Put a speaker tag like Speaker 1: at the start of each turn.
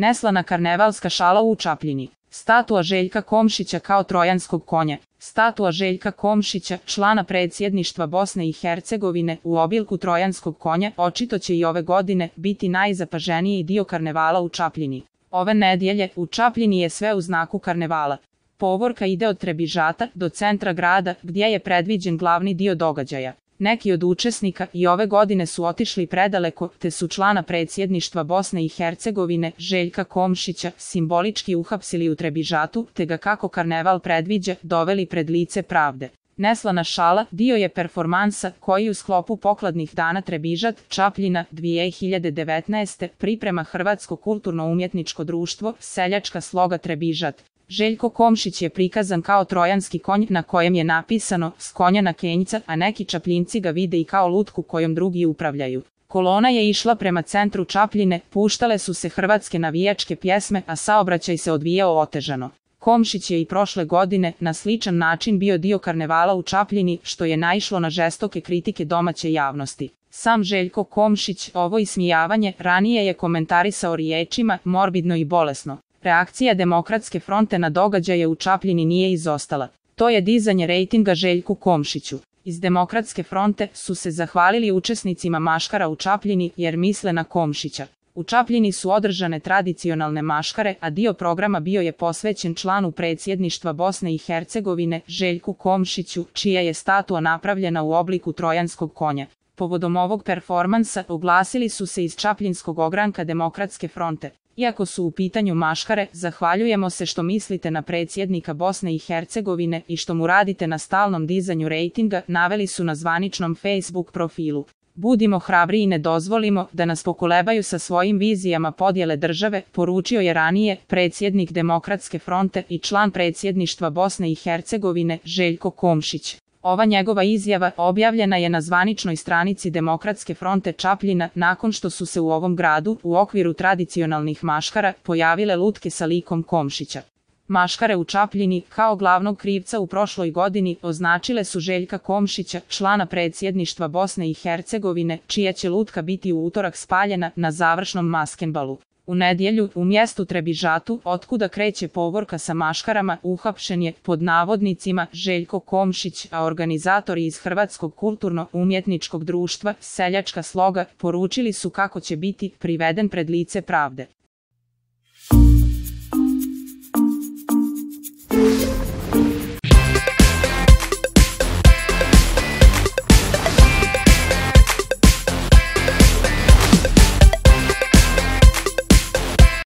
Speaker 1: Neslana karnevalska šala u Čapljini. Statua Željka Komšića kao trojanskog konja. Statua Željka Komšića, člana predsjedništva Bosne i Hercegovine, u obilku trojanskog konja, očito će i ove godine biti najzapaženiji dio karnevala u Čapljini. Ove nedjelje u Čapljini je sve u znaku karnevala. Povorka ide od Trebižata do centra grada, gdje je predviđen glavni dio događaja. Neki od učesnika i ove godine su otišli predaleko, te su člana predsjedništva Bosne i Hercegovine, Željka Komšića, simbolički uhapsili u Trebižatu, te ga, kako karneval predviđa, doveli pred lice pravde. Neslana šala dio je performansa koji u sklopu pokladnih dana Trebižat, Čapljina 2019. priprema Hrvatsko kulturno-umjetničko društvo Seljačka sloga Trebižat. Željko Komšić je prikazan kao trojanski konj na kojem je napisano "S konja na kenjca", a neki Čapljinci ga vide i kao lutku kojom drugi upravljaju. Kolona je išla prema centru Čapljine, puštale su se hrvatske navijačke pjesme, a saobraćaj se odvijao otežano. Komšić je i prošle godine na sličan način bio dio karnevala u Čapljini, što je naišlo na žestoke kritike domaće javnosti. Sam Željko Komšić ovo ismijavanje ranije je komentarisao riječima "morbidno i bolesno". Reakcija Demokratske fronte na događaje u Čapljini nije izostala. To je dizanje rejtinga Željku Komšiću. Iz Demokratske fronte su se zahvalili učesnicima maškara u Čapljini jer misle na Komšića. U Čapljini su održane tradicionalne maškare, a dio programa bio je posvećen članu predsjedništva Bosne i Hercegovine, Željku Komšiću, čija je statua napravljena u obliku trojanskog konja. Povodom ovog performansa oglasili su se iz čapljinskog ogranka Demokratske fronte. Iako su u pitanju maškare, zahvaljujemo se što mislite na predsjednika Bosne i Hercegovine i što mu radite na stalnom dizanju rejtinga, naveli su na zvaničnom Facebook profilu. Budimo hrabri i ne dozvolimo da nas pokolebaju sa svojim vizijama podjele države, poručio je ranije predsjednik Demokratske fronte i član predsjedništva Bosne i Hercegovine, Željko Komšić. Ova njegova izjava objavljena je na zvaničnoj stranici Demokratske fronte Čapljina nakon što su se u ovom gradu, u okviru tradicionalnih maškara, pojavile lutke sa likom Komšića. Maškare u Čapljini, kao glavnog krivca u prošloj godini, označile su Željka Komšića, člana predsjedništva Bosne i Hercegovine, čija će lutka biti u utorak spaljena na završnom maskenbalu. U nedjelju, u mjestu Trebižatu, otkuda kreće povorka sa maškarama, uhapšen je, pod navodnicima, Željko Komšić, a organizatori iz Hrvatskog kulturno-umjetničkog društva Seljačka sloga poručili su kako će biti priveden pred lice pravde.